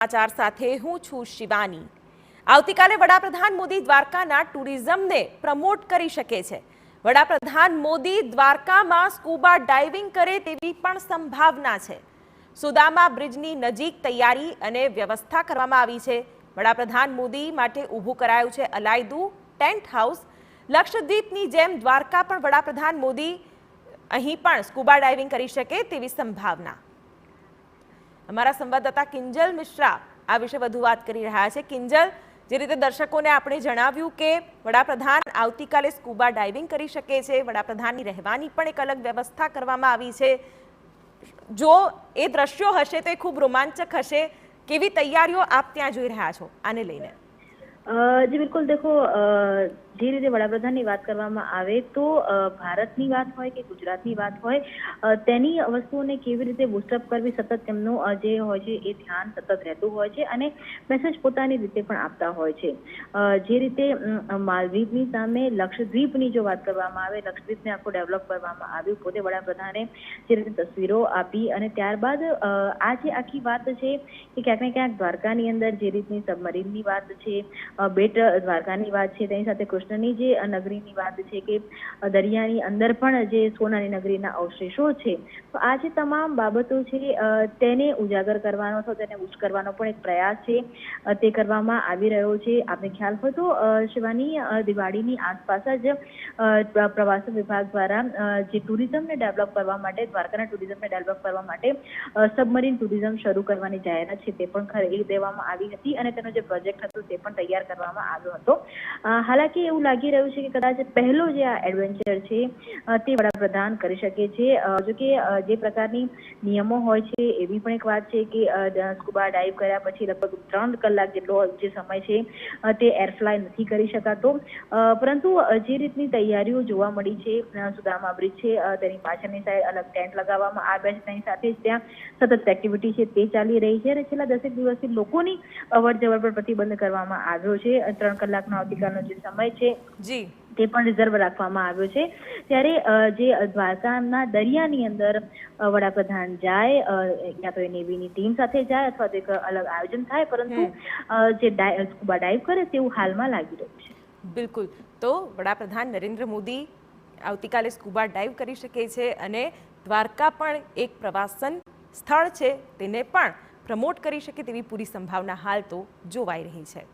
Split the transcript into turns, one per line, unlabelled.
સમાચાર સાથે હું છું શિવાની। આવતીકાલે વડાપ્રધાન મોદી દ્વારકાના ટુરિઝમને પ્રમોટ કરી શકે છે। વડાપ્રધાન મોદી દ્વારકામાં સ્કૂબા ડાઇવિંગ કરે તેવી પણ સંભાવના છે। સુદામા બ્રિજની નજીક તૈયારી અને વ્યવસ્થા કરવામાં આવી છે। વડાપ્રધાન મોદી માટે ઊભું કરાયું છે અલાયદું ટેન્ટ હાઉસ। લક્ષદ્વીપની જેમ દ્વારકા પણ વડાપ્રધાન મોદી અહીં પણ સ્કૂબા ડાઇવિંગ કરી શકે તેવી સંભાવના। हमारा संवाददाता किंजल मिश्रा आ विषय વધુ વાત કરી રહ્યા છે। કિંજલ, જે રીતે દર્શકોને આપણે જણાવ્યું કે વડાપ્રધાન આવતીકાલે સ્કૂબા ડાઇવિંગ કરી શકે છે, વડાપ્રધાનની રહેવાની પણ એક અલગ વ્યવસ્થા કરવામાં આવી છે। જો એ દ્રશ્યો હશે તો એ ખૂબ રોમાંચક હશે। કેવી તૈયારીઓ આપ ત્યાં જોઈ રહ્યા છો આને લઈને?
जी बिल्कुल, देखो જે રીતે વડાપ્રધાનની વાત કરવામાં આવે તો ભારતની વાત હોય કે ગુજરાતની વાત હોય તેની વસ્તુઓને કેવી રીતે બૂસ્ટઅપ કરવી સતત તેમનું જે હોય છે એ ધ્યાન સતત રહેતું હોય છે અને મેસેજ પોતાની રીતે પણ આપતા હોય છે। જે રીતે માલદીવની સામે લક્ષદ્વીપની જો વાત કરવામાં આવે, લક્ષદ્વીપને આખું ડેવલપ કરવામાં આવ્યું, પોતે વડાપ્રધાને જે રીતે તસવીરો આપી અને ત્યારબાદ આ જે આખી વાત છે કે ક્યાંક ને ક્યાંક દ્વારકાની અંદર જે રીતની સબમરીનની વાત છે, બેટ દ્વારકાની વાત છે, તેની સાથે કૃષ્ણની જે નગરીની વાત છે કે દરિયાની અંદર પણ જે સોનાની નગરીના અવશેષો છે, તો આ જે તમામ બાબતો છે તેને ઉજાગર કરવાનો અથવા તેને ઉચ્ચ કરવાનો પણ એક પ્રયાસ છે તે કરવામાં આવી રહ્યો છે। આપને ખ્યાલ હોય તો શિવાની, દિવાળીની આસપાસ જ પ્રવાસન વિભાગ દ્વારા જે ટુરિઝમને ડેવલપ કરવા માટે, દ્વારકાના ટુરિઝમને ડેવલપ કરવા માટે સબમરીન ટુરિઝમ શરૂ કરવાની જાહેરાત છે તે પણ કરી દેવામાં આવી હતી અને તેનો જે પ્રોજેક્ટ હતો તે પણ તૈયાર કરવામાં આવ્યો હતો। હાલાકી એવું લાગી રહ્યું છે કે કદાચ પહેલો જે આ એડવેન્ચર છે તે વડાપ્રધાન કરી શકે છે। જો કે જે પ્રકારની નિયમો હોય છે એવી પણ એક વાત છે કે સ્કૂબા ડાઇવ કર્યા પછી લગભગ 3 કલાક જેટલો જે સમય છે તે એરફ્લાય નથી કરી શકાતો, પરંતુ જે રીતની તૈયારીઓ જોવા મળી છે, સુદામા બ્રિજ છે તેની પાછળની સાઈડ અલગ ટેન્ટ લગાવવામાં આવ્યા છે, તેની સાથે જ ત્યાં સતત એક્ટિવિટી છે તે ચાલી રહી છે અને છેલ્લા 10 દિવસથી લોકોની અવરજવર પર પ્રતિબંધ કરવામાં આવ્યો છે। 3 કલાકનો આવતીકાલનો જે સમય છે તે પણ રિઝર્વ રાખવામાં આવ્યો છે। ત્યારે જે દ્વારકાના દરિયાની અંદર વડાપ્રધાન જાય, યા તો એ નેવીની ટીમ સાથે જાય અથવા તો એક અલગ આયોજન થાય, પરંતુ જે સ્કૂબા ડાઇવ કરે તેવું હાલમાં લાગી રહ્યું છે।
બિલકુલ, તો વડાપ્રધાન નરેન્દ્ર મોદી આવતીકાલે સ્કૂબા ડાઇવ કરી શકે છે અને દ્વારકા પણ એક પ્રવાસન સ્થળ છે તેને પણ પ્રમોટ કરી શકે તેવી પૂરી સંભાવના હાલ તો જોવાઈ રહી છે।